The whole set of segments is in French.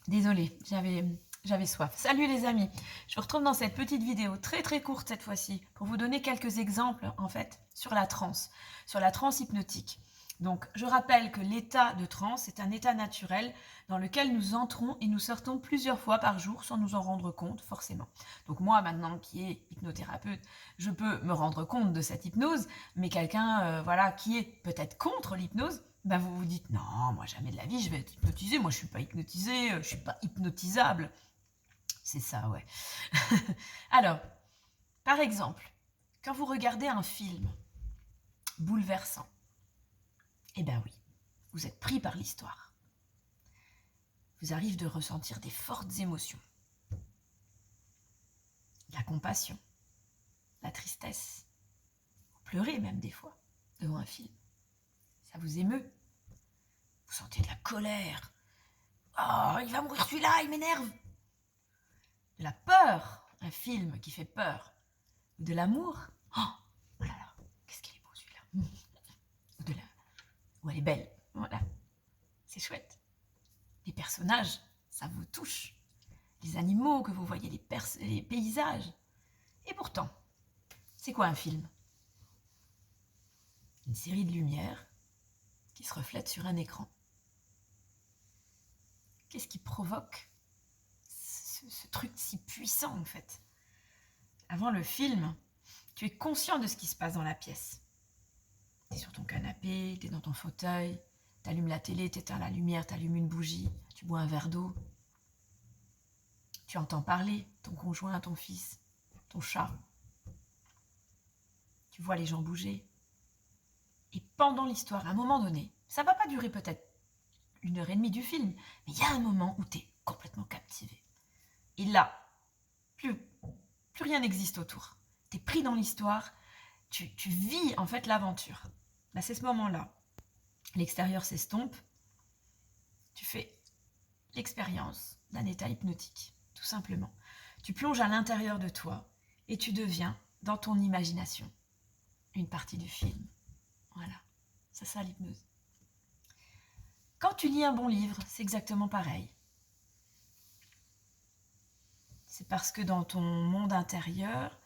Désolée, j'avais soif. Salut les amis, je vous retrouve dans cette petite vidéo très courte cette fois-ci pour vous donner quelques exemples en fait sur la transe hypnotique. Donc je rappelle que l'état de transe est un état naturel dans lequel nous entrons et nous sortons plusieurs fois par jour sans nous en rendre compte forcément. Donc moi maintenant qui est hypnothérapeute, je peux me rendre compte de cette hypnose, mais quelqu'un voilà, qui est peut-être contre l'hypnose, ben vous vous dites non, moi jamais de la vie je vais être hypnotisé, moi je suis pas hypnotisé, je suis pas hypnotisable. C'est ça, ouais. Alors, par exemple, quand vous regardez un film bouleversant, eh ben oui, vous êtes pris par l'histoire. Vous arrive de ressentir des fortes émotions. La compassion, la tristesse, vous pleurez même des fois devant un film. Ça vous émeut. Vous sentez de la colère. Oh, il va mourir celui-là, il m'énerve. De la peur, un film qui fait peur. Ou de l'amour. Oh là là, qu'est-ce qu'il est beau celui-là. Ou de la... Ou elle est belle. Voilà, c'est chouette. Les personnages, ça vous touche. Les animaux que vous voyez, les paysages. Et pourtant, c'est quoi un film? Une série de lumières qui se reflètent sur un écran. Qu'est-ce qui provoque ce truc si puissant en fait? Avant le film, tu es conscient de ce qui se passe dans la pièce. Tu es sur ton canapé, tu es dans ton fauteuil, tu allumes la télé, tu éteins la lumière, tu allumes une bougie, tu bois un verre d'eau. Tu entends parler ton conjoint, ton fils, ton chat. Tu vois les gens bouger. Et pendant l'histoire, à un moment donné, ça va pas durer peut-être 1h30 du film, mais il y a un moment où tu es complètement captivé. Et là, plus rien n'existe autour. Tu es pris dans l'histoire, tu vis en fait l'aventure. Là, c'est ce moment-là. L'extérieur s'estompe, tu fais l'expérience d'un état hypnotique, tout simplement. Tu plonges à l'intérieur de toi et tu deviens, dans ton imagination, une partie du film. Voilà, c'est ça l'hypnose. Quand tu lis un bon livre, c'est exactement pareil. C'est parce que dans ton monde intérieur,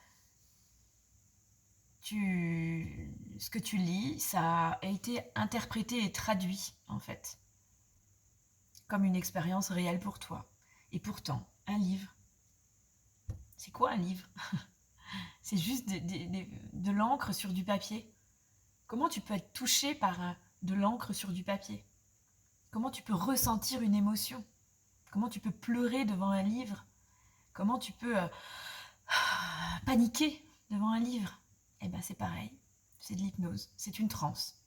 ce que tu lis, ça a été interprété et traduit, en fait, comme une expérience réelle pour toi. Et pourtant, un livre, c'est quoi un livre? C'est juste de l'encre sur du papier. Comment tu peux être touché par de l'encre sur du papier? Comment tu peux ressentir une émotion? Comment tu peux pleurer devant un livre? Comment tu peux paniquer devant un livre? Eh bien, c'est pareil. C'est de l'hypnose. C'est une transe.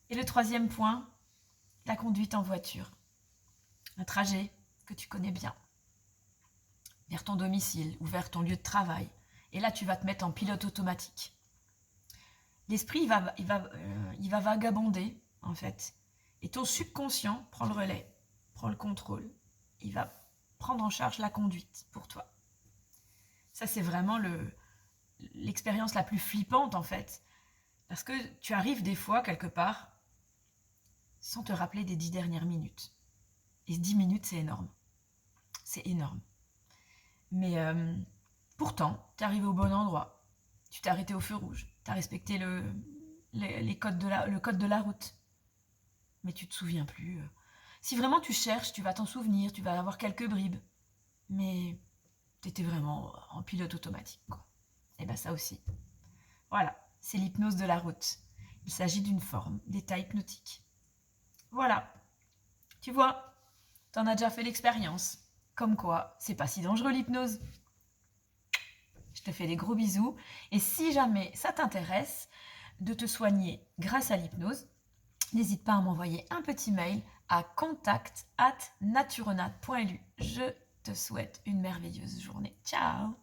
Et le troisième point, la conduite en voiture. Un trajet que tu connais bien. Vers ton domicile ou vers ton lieu de travail. Et là, tu vas te mettre en pilote automatique. L'esprit, il va vagabonder, en fait. Et ton subconscient prend le relais, prend le contrôle. Il va prendre en charge la conduite pour toi. Ça, c'est vraiment l'expérience la plus flippante, en fait. Parce que tu arrives des fois, quelque part, sans te rappeler des 10 dernières minutes. Et 10 minutes, c'est énorme. C'est énorme. Mais pourtant, tu es arrivé au bon endroit. Tu t'es arrêté au feu rouge. Tu as respecté le code de la route. Mais tu te souviens plus. Si vraiment tu cherches, tu vas t'en souvenir, tu vas avoir quelques bribes. Mais tu étais vraiment en pilote automatique, quoi. Et bien ça aussi. Voilà, c'est l'hypnose de la route. Il s'agit d'une forme d'état hypnotique. Voilà. Tu vois, t'en as déjà fait l'expérience. Comme quoi, c'est pas si dangereux l'hypnose. Je te fais des gros bisous. Et si jamais ça t'intéresse de te soigner grâce à l'hypnose, n'hésite pas à m'envoyer un petit mail à contact@naturonat.lu. Je te souhaite une merveilleuse journée. Ciao!